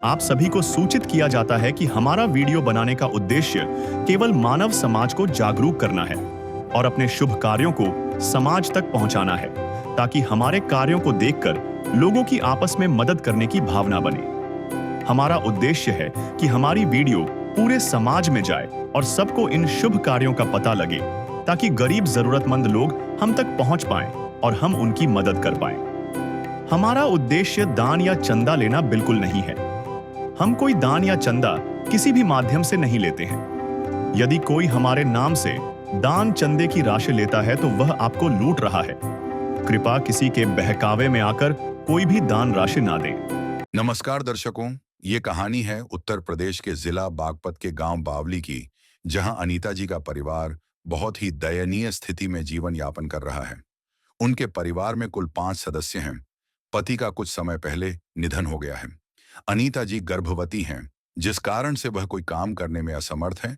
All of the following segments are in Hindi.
आप सभी को सूचित किया जाता है कि हमारा वीडियो बनाने का उद्देश्य केवल मानव समाज को जागरूक करना है और अपने शुभ कार्यों को समाज तक पहुंचाना है, ताकि हमारे कार्यों को देखकर लोगों की आपस में मदद करने की भावना बने। हमारा उद्देश्य है कि हमारी वीडियो पूरे समाज में जाए और सबको इन शुभ कार्यों का पता लगे, ताकि गरीब जरूरतमंद लोग हम तक पहुंच पाएं और हम उनकी मदद कर पाएं। हमारा उद्देश्य दान या चंदा लेना बिल्कुल नहीं है। हम कोई दान या चंदा किसी भी माध्यम से नहीं लेते हैं। यदि कोई हमारे नाम से दान चंदे की राशि लेता है तो वह आपको लूट रहा है। कृपया किसी के बहकावे में आकर कोई भी दान राशि ना दें। नमस्कार दर्शकों, ये कहानी है उत्तर प्रदेश के जिला बागपत के गांव बावली की, जहां अनीता जी का परिवार बहुत ही दयनीय स्थिति में जीवन यापन कर रहा है। उनके परिवार में कुल 5 सदस्य हैं। पति का कुछ समय पहले निधन हो गया है। अनीता जी गर्भवती हैं, जिस कारण से वह कोई काम करने में असमर्थ हैं,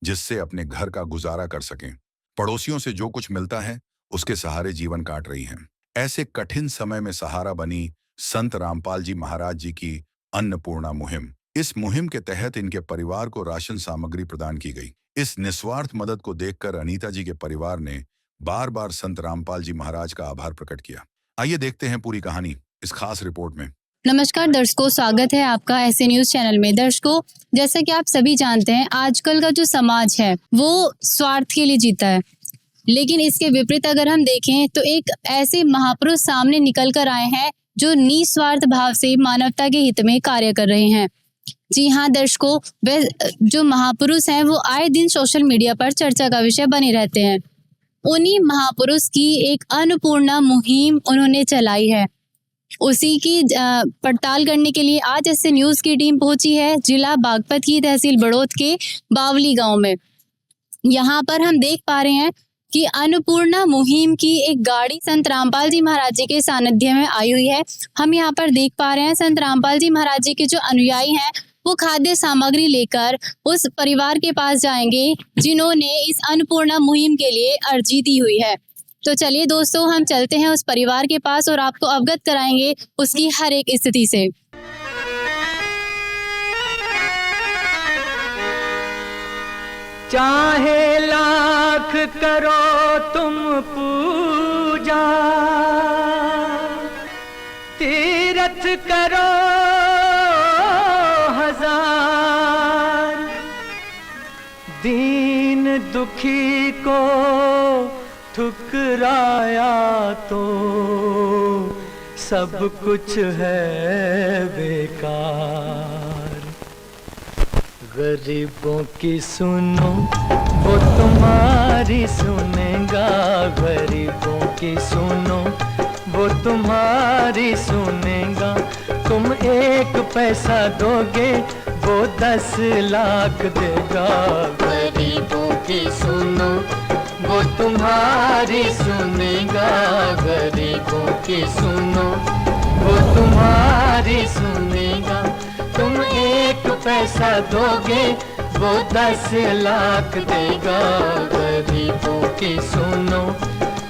जिससे अपने घर का गुजारा कर सकें। पड़ोसियों से जो कुछ मिलता है उसके सहारे जीवन काट रही हैं। ऐसे कठिन समय में सहारा बनी संत रामपाल जी महाराज जी की अन्नपूर्णा मुहिम। इस मुहिम के तहत इनके परिवार को राशन सामग्री प्रदान की गई। इस निस्वार्थ मदद को देखकर अनीता जी के परिवार ने बार बार संत रामपाल जी महाराज का आभार प्रकट किया। आइए देखते हैं पूरी कहानी इस खास रिपोर्ट में। नमस्कार दर्शकों, स्वागत है आपका ऐसे न्यूज चैनल में। दर्शकों, जैसा कि आप सभी जानते हैं, आजकल का जो समाज है वो स्वार्थ के लिए जीता है, लेकिन इसके विपरीत अगर हम देखें तो एक ऐसे महापुरुष सामने निकल कर आए हैं जो निस्वार्थ भाव से मानवता के हित में कार्य कर रहे हैं। जी हाँ दर्शकों, वे जो महापुरुष हैं वो आए दिन सोशल मीडिया पर चर्चा का विषय बने रहते हैं। उन्हीं महापुरुष की एक अन्नपूर्णा मुहिम उन्होंने चलाई है। उसी की पड़ताल करने के लिए आज ऐसे न्यूज की टीम पहुंची है जिला बागपत की तहसील बड़ौत के बावली गांव में। यहाँ पर हम देख पा रहे हैं कि अन्नपूर्णा मुहिम की एक गाड़ी संत रामपाल जी महाराज जी के सानिध्य में आई हुई है। हम यहाँ पर देख पा रहे हैं संत रामपाल जी महाराज जी के जो अनुयायी हैं वो खाद्य सामग्री लेकर उस परिवार के पास जाएंगे जिन्होंने इस अन्नपूर्णा मुहिम के लिए अर्जी दी हुई है। तो चलिए दोस्तों, हम चलते हैं उस परिवार के पास और आपको अवगत कराएंगे उसकी हर एक स्थिति से। चाहे लाख करो तुम पूजा, तीरथ करो हजार, दीन दुखी को ठुकराया तो सब कुछ है बेकार। गरीबों की सुनो वो तुम्हारी सुनेगा, गरीबों की सुनो वो तुम्हारी सुनेगा। तुम 1 पैसा दोगे वो 10 लाख देगा। गरीबों की सुनो वो तुम्हारी सुनेगा, गरीबों की सुनो वो तुम्हारी सुनेगा। तुम 1 पैसा दोगे वो 10 लाख देगा। गरीबों की सुनो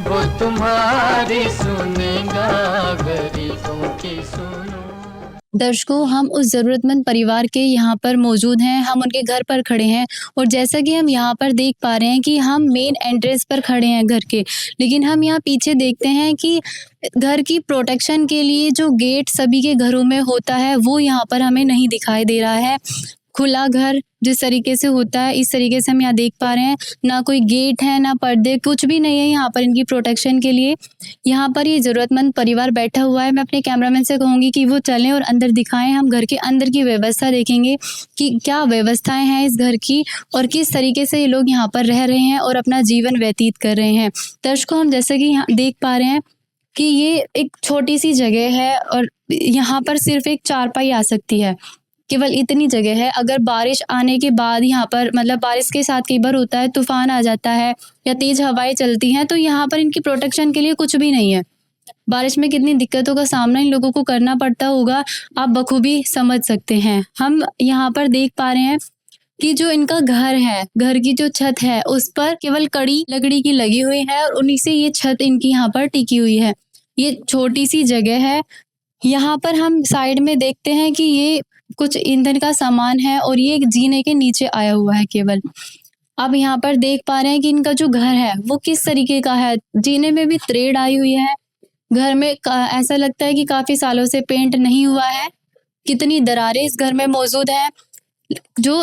वो तुम्हारी सुनेगा, गरीबों की सुनो। दर्शकों, हम उस ज़रूरतमंद परिवार के यहाँ पर मौजूद हैं, हम उनके घर पर खड़े हैं और जैसा कि हम यहाँ पर देख पा रहे हैं कि हम मेन एंट्रेंस पर खड़े हैं घर के, लेकिन हम यहाँ पीछे देखते हैं कि घर की प्रोटेक्शन के लिए जो गेट सभी के घरों में होता है वो यहाँ पर हमें नहीं दिखाई दे रहा है। खुला घर जिस तरीके से होता है इस तरीके से हम यहाँ देख पा रहे हैं, ना कोई गेट है ना पर्दे, कुछ भी नहीं है यहाँ पर इनकी प्रोटेक्शन के लिए। यहाँ पर ये ज़रूरतमंद परिवार बैठा हुआ है। मैं अपने कैमरामैन से कहूँगी कि वो चलें और अंदर दिखाएं। हम घर के अंदर की व्यवस्था देखेंगे कि क्या व्यवस्थाएं हैं इस घर की और किस तरीके से ये लोग यहाँ पर रह रहे हैं और अपना जीवन व्यतीत कर रहे हैं। दर्शकों, हम जैसे कि यहाँ देख पा रहे हैं कि ये एक छोटी सी जगह है और यहाँ पर सिर्फ एक चारपाई आ सकती है, केवल इतनी जगह है। अगर बारिश आने के बाद यहाँ पर मतलब बारिश के साथ कई बार होता है तूफान आ जाता है या तेज हवाएं चलती हैं तो यहाँ पर इनकी प्रोटेक्शन के लिए कुछ भी नहीं है। बारिश में कितनी दिक्कतों का सामना इन लोगों को करना पड़ता होगा, आप बखूबी समझ सकते हैं। हम यहाँ पर देख पा रहे हैं कि जो इनका घर है, घर की जो छत है उस पर केवल कड़ी लकड़ी की लगी हुई है और उन्हीं से ये छत इनकी यहाँ पर टिकी हुई है। ये छोटी सी जगह है यहाँ पर हम साइड में देखते हैं कि ये कुछ ईंधन का सामान है और ये एक जीने के नीचे आया हुआ है केवल। अब यहाँ पर देख पा रहे हैं कि इनका जो घर है वो किस तरीके का है। जीने में भी त्रेड़ आई हुई है। घर में ऐसा लगता है कि काफी सालों से पेंट नहीं हुआ है। कितनी दरारें इस घर में मौजूद है। जो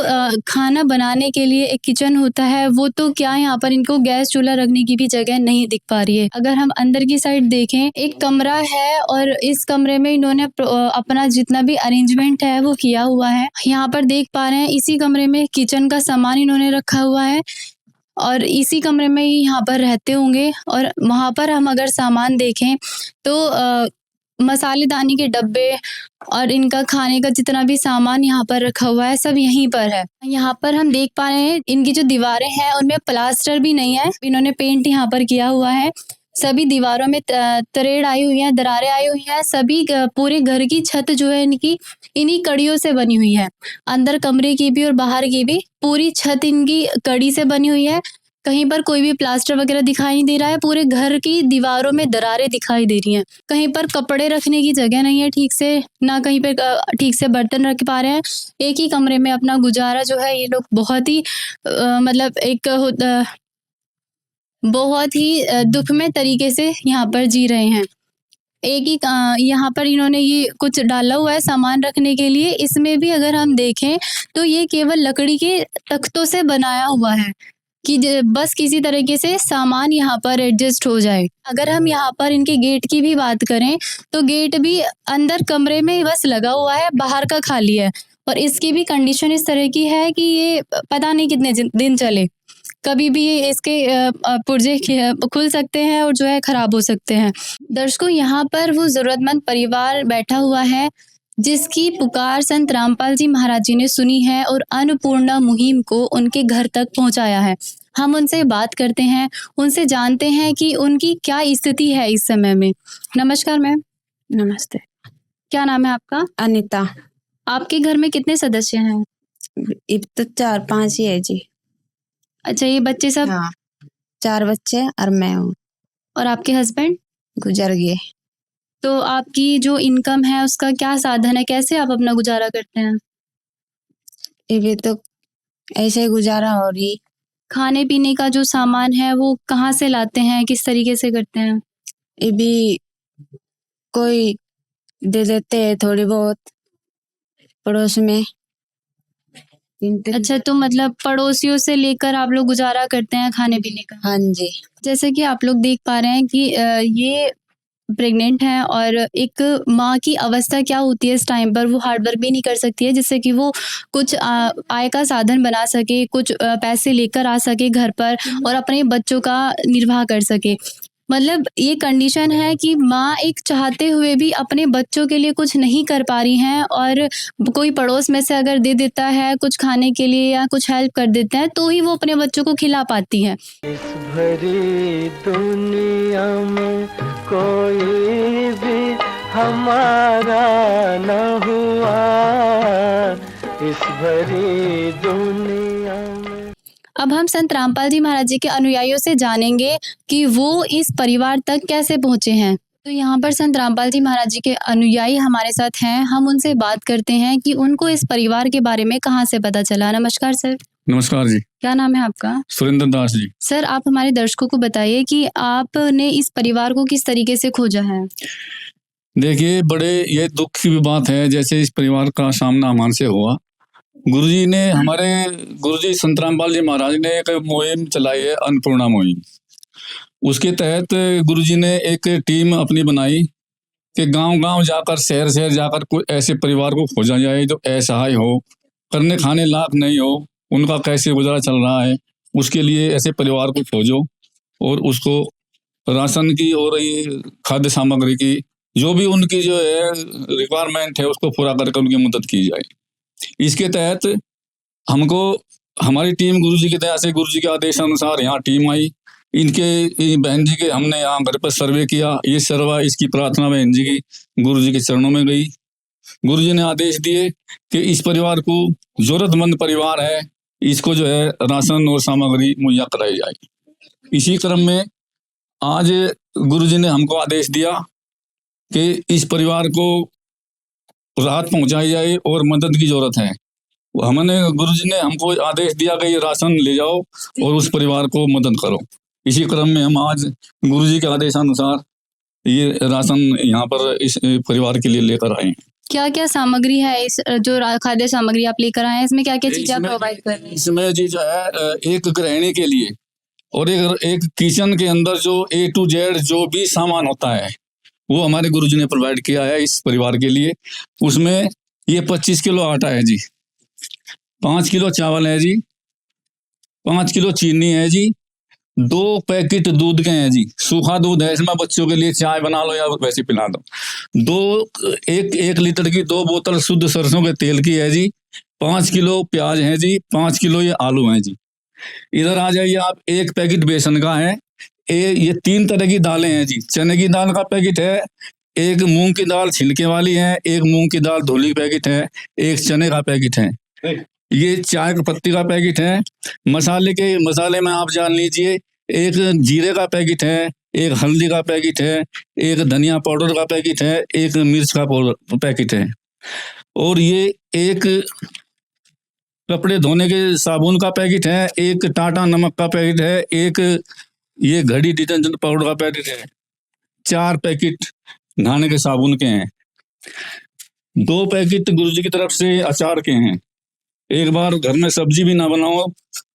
खाना बनाने के लिए एक किचन होता है वो तो क्या, यहाँ पर इनको गैस चूल्हा रखने की भी जगह नहीं दिख पा रही है। अगर हम अंदर की साइड देखें, एक कमरा है और इस कमरे में इन्होंने अपना जितना भी अरेंजमेंट है वो किया हुआ है। यहाँ पर देख पा रहे हैं इसी कमरे में किचन का सामान इन्होंने रखा हुआ है और इसी कमरे में ही यहाँ पर रहते होंगे। और वहाँ पर हम अगर सामान देखें तो मसालेदानी के डब्बे और इनका खाने का जितना भी सामान यहाँ पर रखा हुआ है सब यहीं पर है। यहाँ पर हम देख पा रहे हैं इनकी जो दीवारें हैं उनमें प्लास्टर भी नहीं है। इन्होंने पेंट यहाँ पर किया हुआ है। सभी दीवारों में तरेड़ आई हुई है, दरारें आई हुई हैं। सभी पूरे घर की छत जो है इनकी इन्हीं कड़ियों से बनी हुई है। अंदर कमरे की भी और बाहर की भी पूरी छत इनकी कड़ी से बनी हुई है। कहीं पर कोई भी प्लास्टर वगैरह दिखाई नहीं दे रहा है। पूरे घर की दीवारों में दरारें दिखाई दे रही हैं। कहीं पर कपड़े रखने की जगह नहीं है ठीक से, ना कहीं पे ठीक से बर्तन रख पा रहे हैं। एक ही कमरे में अपना गुजारा जो है ये लोग बहुत ही मतलब एक बहुत ही दुखमय तरीके से यहाँ पर जी रहे हैं। एक ही यहाँ पर इन्होंने ये कुछ डाला हुआ है सामान रखने के लिए। इसमें भी अगर हम देखें तो ये केवल लकड़ी के तख्तों से बनाया हुआ है कि बस किसी तरीके से सामान यहाँ पर एडजस्ट हो जाए। अगर हम यहाँ पर इनके गेट की भी बात करें तो गेट भी अंदर कमरे में बस लगा हुआ है, बाहर का खाली है। और इसकी भी कंडीशन इस तरह की है कि ये पता नहीं कितने दिन चले, कभी भी इसके पुर्जे खुल सकते हैं और जो है खराब हो सकते हैं। दर्शकों, यहाँ पर वो जरूरतमंद परिवार बैठा हुआ है जिसकी पुकार संत रामपाल जी महाराज जी ने सुनी है और अन्नपूर्णा मुहिम को उनके घर तक पहुंचाया है। हम उनसे बात करते हैं, उनसे जानते हैं कि उनकी क्या स्थिति है इस समय में। नमस्कार मैम। नमस्ते। क्या नाम है आपका? अनीता। आपके घर में कितने सदस्य हैं? अब तो 4-5 ही है जी। अच्छा, ये बच्चे सब? हाँ, 4 बच्चे और मैं हूँ। और आपके हस्बैंड? गुजर गए। तो आपकी जो इनकम है उसका क्या साधन है, कैसे आप अपना गुजारा करते हैं? ये तो ऐसे ही गुजारा हो रही। खाने पीने का जो सामान है वो कहाँ से लाते हैं, किस तरीके से करते हैं? ये भी कोई दे देते हैं थोड़ी बहुत पड़ोस में। अच्छा, तो मतलब पड़ोसियों से लेकर आप लोग गुजारा करते हैं खाने पीने का? हाँ जी। जैसे कि आप लोग देख पा रहे हैं कि ये प्रेग्नेंट हैं और एक माँ की अवस्था क्या होती है इस टाइम पर, वो हार्ड वर्क भी नहीं कर सकती है जिससे कि वो कुछ आय का साधन बना सके, कुछ पैसे लेकर आ सके घर पर और अपने बच्चों का निर्वाह कर सके। मतलब ये कंडीशन है कि माँ एक चाहते हुए भी अपने बच्चों के लिए कुछ नहीं कर पा रही हैं और कोई पड़ोस में से अगर दे देता है कुछ खाने के लिए या कुछ हेल्प कर देता है तो ही वो अपने बच्चों को खिला पाती हैं। इस भरी दुनिया में कोई भी हमारा न हुआ, इस भरी दुनिया में। अब हम संत रामपाल जी महाराज जी के अनुयायियों से जानेंगे कि वो इस परिवार तक कैसे पहुंचे हैं। तो यहाँ पर संत रामपाल जी महाराज जी के अनुयायी हमारे साथ हैं। हम उनसे बात करते हैं कि उनको इस परिवार के बारे में कहाँ से पता चला। नमस्कार सर। नमस्कार जी। क्या नाम है आपका? सुरेंद्र दास जी। सर, आप हमारे दर्शकों को बताइए कि आपने इस परिवार को किस तरीके से खोजा है। देखिए, बड़े ये दुख की भी बात है जैसे इस परिवार का सामना हमारे से हुआ। गुरुजी ने हमारे गुरुजी संत रामपाल जी महाराज ने एक मुहिम चलाई है, अन्नपूर्णा मुहिम। उसके तहत गुरुजी ने एक टीम अपनी बनाई कि गांव-गांव जाकर, शहर-शहर जाकर कोई ऐसे परिवार को खोजा जाए जो असहाय हो, करने खाने लायक नहीं हो, उनका कैसे गुजारा चल रहा है। उसके लिए ऐसे परिवार को खोजो और उसको राशन की और ये खाद्य सामग्री की जो भी उनकी जो है रिक्वायरमेंट है उसको पूरा करके उनकी मदद की जाए। इसके तहत हमको हमारी टीम गुरुजी की दया से, गुरुजी के आदेश अनुसार यहाँ टीम आई। इनके बहन जी के हमने यहाँ घर पर सर्वे किया। ये सर्वा इसकी प्रार्थना बहन जी की गुरुजी के चरणों में गई। गुरुजी ने आदेश दिए कि इस परिवार को, जरूरतमंद परिवार है, इसको जो है राशन और सामग्री मुहैया कराई जाए। इसी क्रम में आज गुरुजी ने हमको आदेश दिया कि इस परिवार को राहत पहुंचाई जाए और मदद की जरूरत है। हमने गुरुजी ने हमको आदेश दिया कि ये राशन ले जाओ और उस परिवार को मदद करो। इसी क्रम में हम आज गुरुजी के आदेशानुसार ये राशन यहाँ पर इस परिवार के लिए लेकर आए हैं। क्या क्या सामग्री है इस जो खाद्य सामग्री आप लेकर आए हैं, इसमें क्या क्या चीजें आप प्रोवाइड कर रहे हैं? इसमें जी जो है एक गृहिणी के लिए और एक किचन के अंदर जो A to Z जो भी सामान होता है वो हमारे गुरुजी ने प्रोवाइड किया है इस परिवार के लिए। उसमें ये 25 किलो आटा है जी, 5 किलो चावल है जी, 5 किलो चीनी है जी, 2 पैकेट दूध के हैं जी, सूखा दूध है, इसमें बच्चों के लिए चाय बना लो या वैसे पिला दो। एक लीटर की 2 बोतल शुद्ध सरसों के तेल की है जी, 5 किलो प्याज है जी, 5 किलो ये आलू है जी। इधर आ जाइए आप, 1 पैकेट बेसन का है, ये 3 तरह की दालें हैं जी, चने की दाल का पैकेट है, एक मूंग की दाल छिलके वाली है, एक मूंग की दाल धुली पैकेट है, एक चने का पैकेट है, ये चाय की पत्ती का पैकेट है। मसाले में आप जान लीजिए, एक जीरे का पैकेट है, एक हल्दी का पैकेट है, एक धनिया पाउडर का पैकेट है, एक मिर्च का पैकेट है, और ये एक कपड़े धोने के साबुन का पैकेट है, एक टाटा नमक का पैकेट है, एक ये घड़ी डिटर्जेंट पाउडर का पैकेट है, 4 पैकेट नहाने के साबुन के हैं, 2 पैकेट गुरुजी की तरफ से अचार के हैं। एक बार घर में सब्जी भी ना बनाओ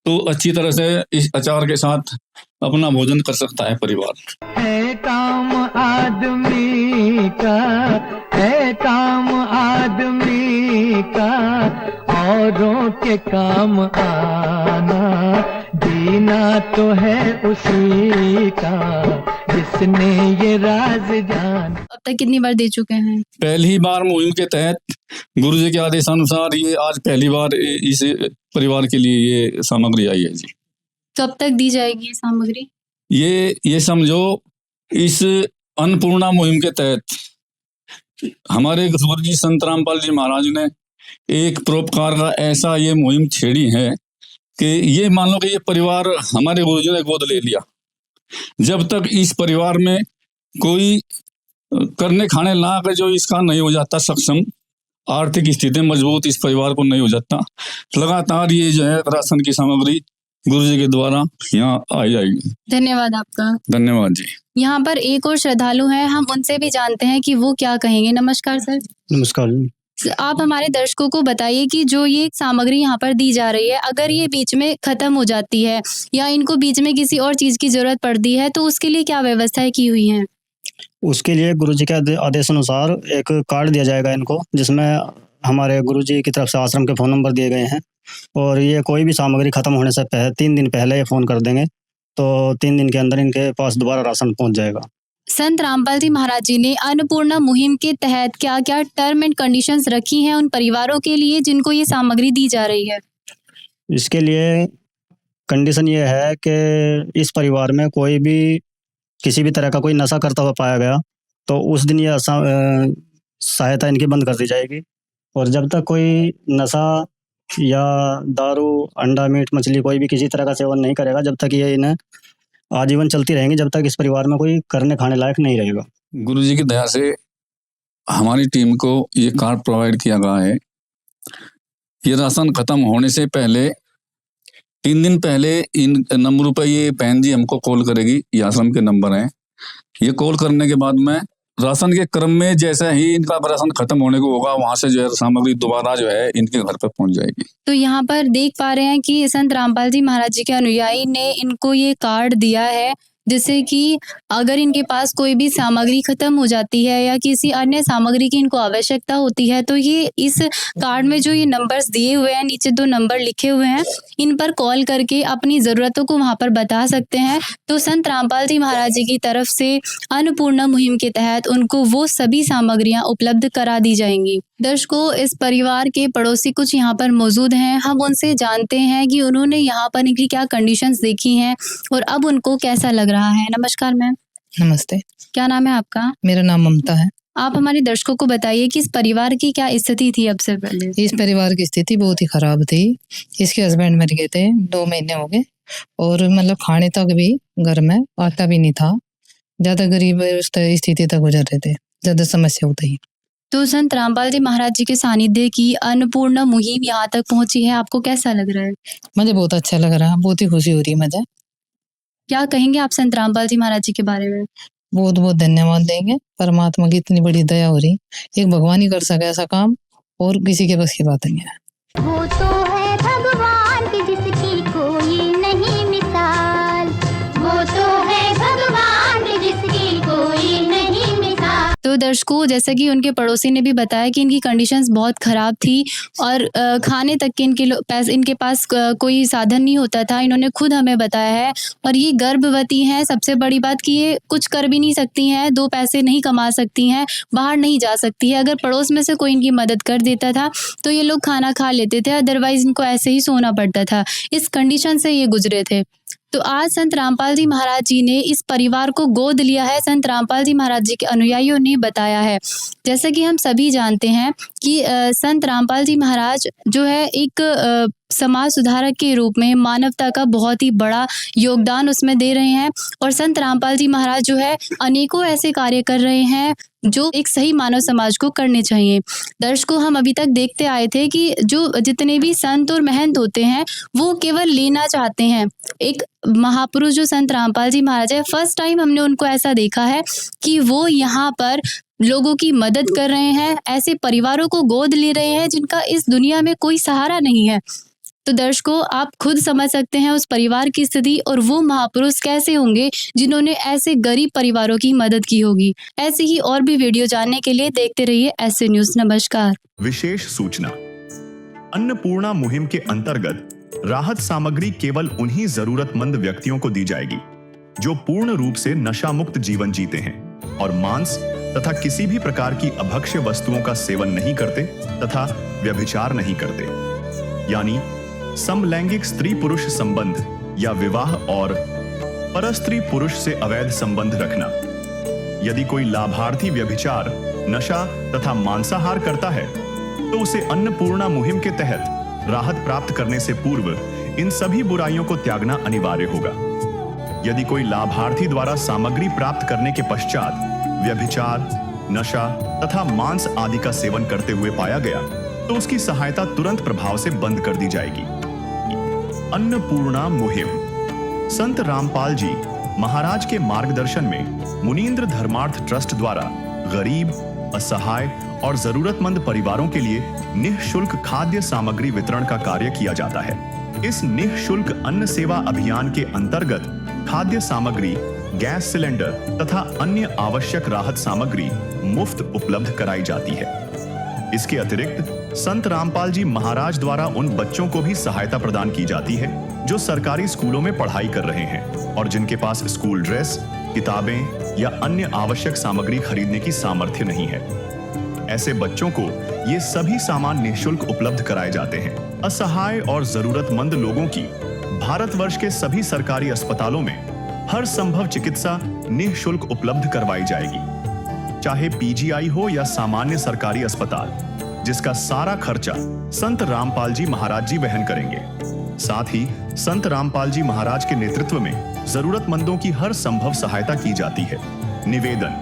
तो अच्छी तरह से इस अचार के साथ अपना भोजन कर सकता है परिवार। है काम आदमी का, है काम आदमी का, औरों के काम आना, जीना तो है उसी का जिसने ये राज जान। अब तक कितनी बार दे चुके हैं? पहली बार मुहिम के तहत गुरुजी के आदेशानुसार ये आज पहली बार इस परिवार के लिए ये सामग्री आई है जी। कब तक दी जाएगी ये सामग्री? ये समझो इस अन्नपूर्णा मुहिम के तहत हमारे गुरुजी संत रामपाल जी महाराज ने एक परोपकार का ऐसा ये मुहिम छेड़ी है कि ये मान लो कि ये परिवार हमारे गुरुजी ने गोद ले लिया। जब तक इस परिवार में कोई करने खाने लायक जो इसका नहीं हो जाता सक्षम, आर्थिक स्थिति मजबूत इस परिवार को नहीं हो जाता, लगातार ये जो है राशन की सामग्री गुरुजी के द्वारा यहाँ आई जाएगी। धन्यवाद आपका। धन्यवाद जी। यहाँ पर एक और श्रद्धालु हैं, हम उनसे भी जानते हैं कि वो क्या कहेंगे। नमस्कार सर। नमस्कार। आप हमारे दर्शकों को बताइए कि जो ये सामग्री यहाँ पर दी जा रही है, अगर ये बीच में खत्म हो जाती है या इनको बीच में किसी और चीज की जरूरत पड़ती है तो उसके लिए क्या व्यवस्थाएं की हुई हैं? उसके लिए गुरुजी के आदेश अनुसार एक कार्ड दिया जाएगा इनको, जिसमें हमारे गुरुजी की तरफ से आश्रम के फ़ोन नंबर दिए गए हैं, और ये कोई भी सामग्री खत्म होने से पहले 3 दिन पहले ये फ़ोन कर देंगे तो 3 दिन के अंदर इनके पास दोबारा राशन पहुंच जाएगा। संत रामपाल जी महाराज जी ने अन्नपूर्णा मुहिम के तहत क्या क्या टर्म एंड कंडीशंस रखी हैं उन परिवारों के लिए जिनको ये सामग्री दी जा रही है? इसके लिए कंडीशन ये है कि इस परिवार में कोई भी किसी भी तरह का कोई नशा करता हुआ पाया गया तो उस दिन ये सहायता इनकी बंद कर दी जाएगी, और जब तक कोई नशा या दारू, अंडा, मीट, मछली कोई भी किसी तरह का सेवन नहीं करेगा, जब तक ये इन्हें आजीवन चलती रहेंगी, जब तक इस परिवार में कोई करने खाने लायक नहीं रहेगा। गुरुजी की दया से हमारी टीम को ये कार्ड प्रोवाइड किया गया है। ये राशन खत्म होने से पहले 3 दिन पहले इन नंबरों पर ये बहन जी हमको कॉल करेगी, ये आश्रम के नंबर हैं। ये कॉल करने के बाद में राशन के क्रम में जैसे ही इनका राशन खत्म होने को होगा, वहां से जो है सामग्री दोबारा जो है इनके घर पर पहुंच जाएगी। तो यहाँ पर देख पा रहे हैं कि संत रामपाल जी महाराज जी के अनुयायी ने इनको ये कार्ड दिया है, जिससे कि अगर इनके पास कोई भी सामग्री खत्म हो जाती है या किसी अन्य सामग्री की इनको आवश्यकता होती है तो ये इस कार्ड में जो ये नंबर्स दिए हुए हैं, नीचे 2 नंबर लिखे हुए हैं, इन पर कॉल करके अपनी ज़रूरतों को वहाँ पर बता सकते हैं। तो संत रामपाल जी महाराज जी की तरफ से अन्नपूर्णा मुहिम के तहत उनको वो सभी सामग्रियाँ उपलब्ध करा दी जाएंगी। दर्शकों, इस परिवार के पड़ोसी कुछ यहाँ पर मौजूद हैं, हम उनसे जानते हैं कि उन्होंने यहाँ पर इनकी क्या कंडीशंस देखी हैं और अब उनको कैसा लग रहा है। नमस्कार मैम। नमस्ते। क्या नाम है आपका? मेरा नाम ममता है। आप हमारे दर्शकों को बताइए कि इस परिवार की क्या स्थिति थी अब से पहले? इस परिवार की स्थिति बहुत ही खराब थी। इसके हस्बैंड मर गए थे, 2 महीने हो गए, और मतलब खाने तक भी घर में आटा भी नहीं था, ज्यादा गरीब स्थिति तक गुजर रहे थे। ज़्यादा समस्या होती है। तो संत रामपाल जी महाराज जी के सानिध्य की अन्नपूर्णा मुहिम यहाँ तक पहुंची है, आपको कैसा लग रहा है? मुझे बहुत अच्छा लग रहा है, बहुत ही खुशी हो रही है मुझे। क्या कहेंगे आप संत रामपाल जी महाराज जी के बारे में? बहुत बहुत धन्यवाद देंगे, परमात्मा की इतनी बड़ी दया हो रही, एक भगवान ही कर सके ऐसा काम, और किसी के बस की बात नहीं है। वो तो है भगवान की जिसकी कोई नहीं मिसाल, वो तो है भगवान की जिसकी कोई नहीं मिसाल। तो दर्शकों, जैसा कि उनके पड़ोसी ने भी बताया कि इनकी कंडीशंस बहुत ख़राब थी और खाने तक के इनके पास कोई साधन नहीं होता था। इन्होंने खुद हमें बताया है, और ये गर्भवती हैं। सबसे बड़ी बात कि ये कुछ कर भी नहीं सकती हैं, 2 पैसे नहीं कमा सकती हैं, बाहर नहीं जा सकती है। अगर पड़ोस में से कोई इनकी मदद कर देता था तो ये लोग खाना खा लेते थे, अदरवाइज़ इनको ऐसे ही सोना पड़ता था। इस कंडीशन से ये गुजरे थे। तो आज संत रामपाल जी महाराज जी ने इस परिवार को गोद लिया है। संत रामपाल जी महाराज जी के अनुयायियों ने बताया है, जैसा कि हम सभी जानते हैं कि संत रामपाल जी महाराज जो है एक समाज सुधारक के रूप में मानवता का बहुत ही बड़ा योगदान उसमें दे रहे हैं। और संत रामपाल जी महाराज जो है अनेकों ऐसे कार्य कर रहे हैं जो एक सही मानव समाज को करने चाहिए। दर्शकों, हम अभी तक देखते आए थे कि जो जितने भी संत और महंत होते हैं वो केवल लेना चाहते हैं। एक महापुरुष जो संत रामपाल जी महाराज है, फर्स्ट टाइम हमने उनको ऐसा देखा है कि वो यहाँ पर लोगों की मदद कर रहे हैं, ऐसे परिवारों को गोद ले रहे हैं जिनका इस दुनिया में कोई सहारा नहीं है। तो दर्शकों, आप खुद समझ सकते हैं उस परिवार की स्थिति, और वो महापुरुष कैसे होंगे जिन्होंने ऐसे गरीब परिवारों की मदद की होगी। ऐसी ही और भी वीडियो जानने के लिए देखते रहिए ऐसे न्यूज़। नमस्कार। विशेष सूचना, अन्नपूर्णा मुहिम के अंतर्गत राहत सामग्री केवल उन्हीं जरूरतमंद व्यक्तियों को दी जाएगी जो पूर्ण रूप से नशा मुक्त जीवन जीते हैं और मांस तथा किसी भी प्रकार की अभक्ष्य वस्तुओं का सेवन नहीं करते तथा व्यभिचार नहीं करते, यानी समलैंगिक स्त्री पुरुष संबंध या विवाह और परस्त्री पुरुष से अवैध संबंध रखना। यदि कोई लाभार्थी व्यभिचार, नशा तथा मांसाहार करता है तो उसे अन्नपूर्णा मुहिम के तहत राहत प्राप्त करने से पूर्व इन सभी बुराइयों को त्यागना अनिवार्य होगा। यदि कोई लाभार्थी द्वारा सामग्री प्राप्त करने के पश्चात व्यभिचार, नशा तथा मांस आदि का सेवन करते हुए पाया गया तो उसकी सहायता तुरंत प्रभाव से बंद कर दी जाएगी। अन्नपूर्णा मुहिम संत रामपाल जी महाराज के मार्गदर्शन में मुनींद्र धर्मार्थ ट्रस्ट द्वारा गरीब, असहाय और जरूरतमंद परिवारों के लिए निःशुल्क खाद्य सामग्री वितरण का कार्य किया जाता है। इस निःशुल्क अन्न सेवा अभियान के अंतर्गत खाद्य सामग्री, गैस सिलेंडर तथा अन्य आवश्यक राहत सामग्री मुफ्त उपलब्ध कराई जाती है। इसके अतिरिक्त संत रामपाल जी महाराज द्वारा उन बच्चों को भी सहायता प्रदान की जाती है जो सरकारी स्कूलों में पढ़ाई कर रहे हैं और जिनके पास स्कूल ड्रेस, किताबें या अन्य आवश्यक सामग्री खरीदने की सामर्थ्य नहीं है। ऐसे बच्चों को ये सभी सामान निःशुल्क उपलब्ध कराए जाते हैं। असहाय और जरूरतमंद लोगों की भारतवर्ष के सभी सरकारी अस्पतालों में हर संभव चिकित्सा निःशुल्क उपलब्ध करवाई जाएगी, चाहे पीजीआई हो या सामान्य सरकारी अस्पताल, जिसका सारा खर्चा संत रामपाल जी महाराज जी वहन करेंगे। साथ ही संत रामपाल जी महाराज के नेतृत्व में जरूरतमंदों की हर संभव सहायता की जाती है। निवेदन,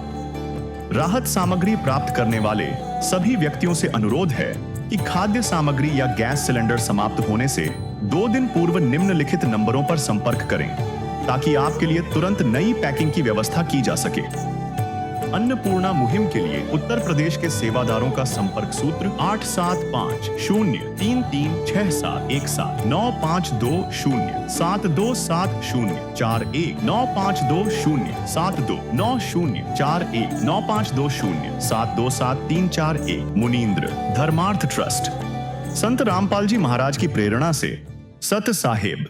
राहत सामग्री प्राप्त करने वाले सभी व्यक्तियों से अनुरोध है कि खाद्य सामग्री या गैस सिलेंडर समाप्त होने से 2 दिन पूर्व निम्नलिखित नंबरों पर संपर्क करें ताकि आपके लिए तुरंत नई पैकिंग की व्यवस्था की जा सके। अन्नपूर्णा मुहिम के लिए उत्तर प्रदेश के सेवादारों का संपर्क सूत्र 8750336717 9520727041 952072 952072 मुनींद्र धर्मार्थ ट्रस्ट। संत रामपाल जी महाराज की प्रेरणा से सत साहेब